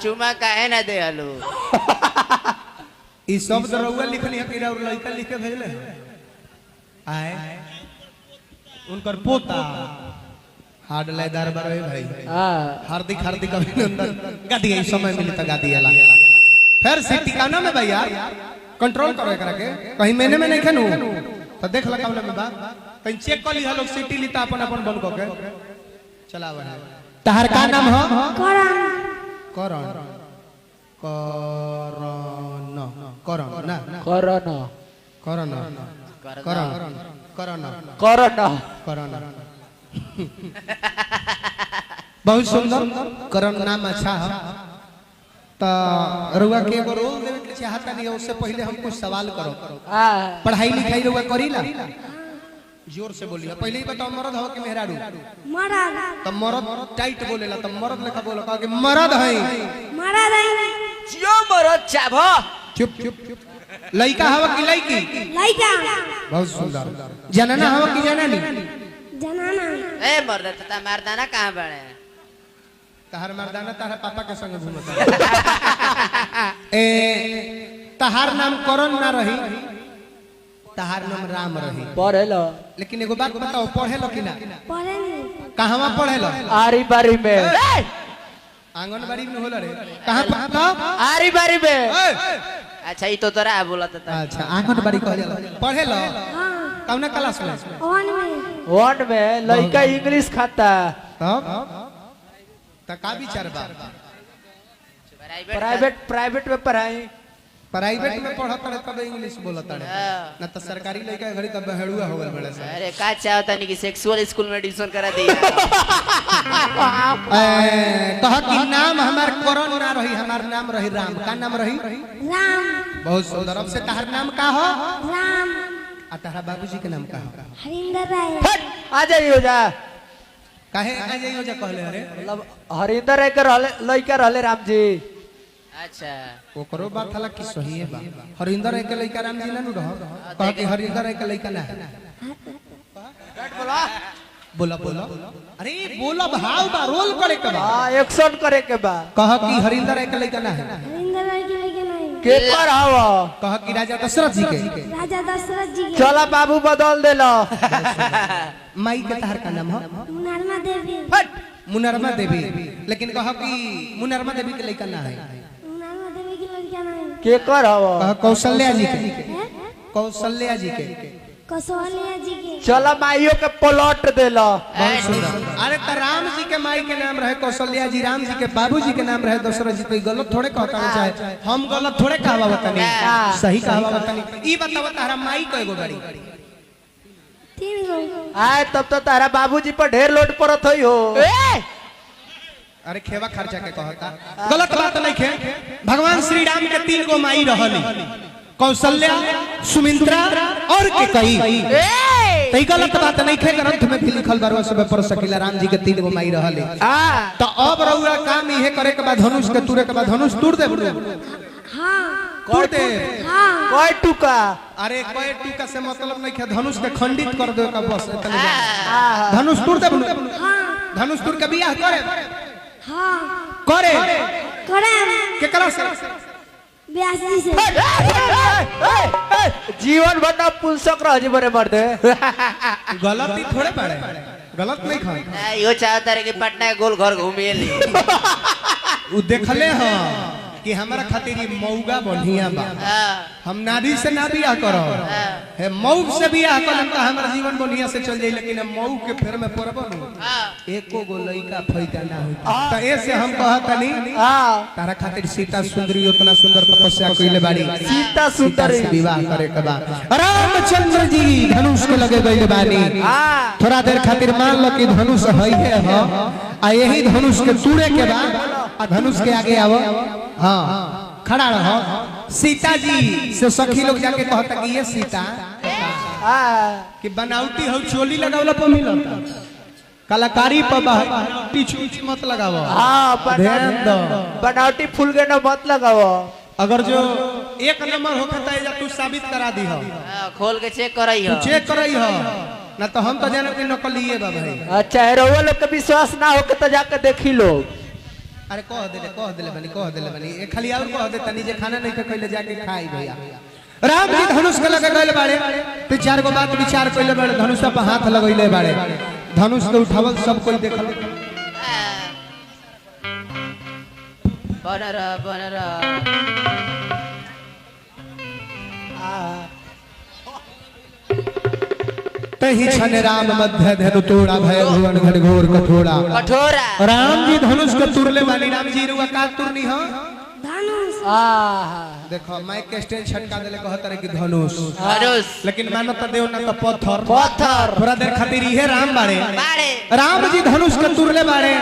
चुमा काहे ना दे हलो ई शब्द रउआ लिखनी है कि और लड़का लिख के भेजले आए उनकर पोता हार्ड लेदार बरे भाई हार्दिक हार्दिक अभिनंदन गा दिए इस समय मिली तो गा दिएला फिर से ठिकाना में भैया कंट्रोल करो एकरा के कहीं मैंने में नहीं खनु तो देख ला कौन में बा कहीं चेक कर ली लोग सिटी ली त अपन अपन बन को के चलावे है तहर का नाम हो करण करण करण करण ना करण करण करण करण करण बहुत सुंदर करण नाम अच्छा है तो रुआ के एगो रोल देवे के चाहता नहीं उससे पहले हम कुछ सवाल करो पढ़ाई लिखाई रुआ करीला जोर से बोलिए पहले ही बताओ मर्द हो कि मेहरारू मर्द तो मर्द टाइट बोलेला तो मर्द लेखा बोलो कहा कि मर्द है मर्द है जियो मरद चाभो चुप चुप लड़का हवा कि लड़की लड़का बहुत सुंदर जनना हवा कि जननी जनाना ए मर्द तता मर्दाना कहां बड़े तहार मर्दाना तारा पापा के संग घूमता ए तहार नाम करण ना रही तहार नाम राम रही पढ़ेलो लेकिन एगो बात बताओ पढ़ेलो कि ना पढ़े कहवा पढ़ेलो आरी बारी में आंगनबाड़ी में होला रे कहां पढ़ता आरी बारी में अच्छा ई तो तोरा बोला था अच्छा आंगनबाड़ी कहला पढ़ेलो हां कौना क्लास में वन में लड़का इंग्लिश खाता तब त का विचार बा प्राइवेट में पढ़ाई प्राइवेट में पढ़त रे तब इंग्लिश बोलत रे ना त सरकारी लड़का घड़ी तब हेड़ुआ हो गेल बड़े से अरे का चाहता नहीं कि सेक्सुअल स्कूल में एडमिशन करा दिया कह कि नाम हमार करण ना रही हमार नाम रही राम का नाम रही राम बहुत सुंदर अब से तहर नाम का हो राम आ तहरा बाबूजी के नाम का हो हरिंदर राय आ जाइयो जा काहे आ जाइयो जा कहले अरे मतलब हरिंदर राय के रहले लड़का रहले राम जी अच्छा ओकरो बात हला कि सही है बा हरिंदर राय के लड़का राम जी ना नु रहो कह कि हरिंदर राय के लड़का ना बोला बोला अरे बोला भाव बा रोल करे के बा हां एक्शन करे के बा कह कि हरिंदर राय के लड़का ना है हरिंदर राय के लड़का नहीं के पर हवा कह कि राजा दशरथ जी के राजा दशरथ जी के चला बाबू बदल देलो माई के तहर का नाम हो मुनरमा देवी मुनरमा देवी लेकिन कह कि मुनरमा देवी के लड़का ना है मुनरमा देवी के लड़का नहीं के कर हवा कह कौशल्या जी के कौशल्या जी के कौशल्या जी के चला माइयो के पलट देलो बहुत सुंदर अरे त राम जी के माई के नाम रहे कौशल्या जी राम जी के बाबूजी के नाम रहे दशरथ जी तो गलत थोड़े कहता नहीं चाहे हम गलत थोड़े कहवा बतानी सही कहवा बतानी ई बतावा तारा माई को एगो गाड़ी 3 गो आए तब तो तारा बाबूजी पर ढेर लोड पड़त होई हो अरे खेवा खर्चा के कहता गलत बात नहीं खे भगवान श्री राम के 3 गो माई रहली कौशल्या सुमित्रा और के कई तई गलत बात नहीं खे ग्रंथ में भी लिखल बारवा सब पढ़ सकीला राम जी के 3 गो माई रहले तो अब रउरा काम इहे करे के बाद धनुष के तुरे के बाद धनुष तोड़ दे हां तोड़ दे हां कोई टुका अरे कोई टुका से मतलब नहीं खे धनुष के खंडित कर दे का बस इतने धनुष तोड़ दे हां धनुष तोड़ के बियाह करे हां करे करे केकरा से ब्यासी से जीवन भर ना पुंसक रह जी बरे मर्दे गलत ही थोड़े पड़े गलत नहीं खा यो चाहता रे कि पटना गोल घर घूमिए ली उ देखले हां कि हमारा खातिर ई मौगा बढ़िया बा हम नारी से ना बियाह करो है मौग से बियाह करम त हमारा जीवन बढ़िया से चल जाई लेकिन मौग के फेर में पड़बो न एको गो लइका फैदा ना होई त ए से हम कहतनी हां तारा खातिर सीता सुंदरी उतना सुंदर तपस्या कइले बाड़ी सीता सुंदरी से विवाह करे के बा रामचंद्र जी धनुष के लगे गइले बानी थोड़ा देर खातिर मान लो कि धनुष हई है ह आ यही धनुष के तूड़े के बाद आ धनुष के आगे आवो हां खड़ा रहो सीता जी से सखी लोग जाके कहता कि ये सीता कि बनावटी हो चोली लगावला पर मिलता कलाकारी पर बनावटी चूच मत लगावो हां ध्यान दो बनावटी फूल के न मत लगावो अगर जो 1 नंबर होता है या तू साबित करा दी हो खोल के चेक करई हो चेक करई हो ना तो हम तो जाने कि नकली है बा भाई अच्छा है रोवा लोग के विश्वास ना हो के तो जाके देखी लोग अरे कह देले बनी ए खाली और कह दे तनी जे खाना नहीं खइले जाके खाई भैया राम जी धनुष के लगे गइल बाड़े तो चार गो बात विचार कइले बाड़े धनुष पे हाथ लगइले बाड़े धनुष के उठावल सब कोई देखल बनर तही छन राम मध्य धनु तोड़ा भय भुवन घनघोर कठोरा कठोरा राम जी धनुष के तुरले वाली राम जी रुआ का तुरनी हो धनुष देखो माइक के स्टैंड छटका देले कहत रहे कि धनुष धनुष लेकिन मानो त देव ना तो पत्थर पत्थर थोड़ा देर खातिर इहे राम बाड़े बाड़े राम जी धनुष के तुरले बाड़े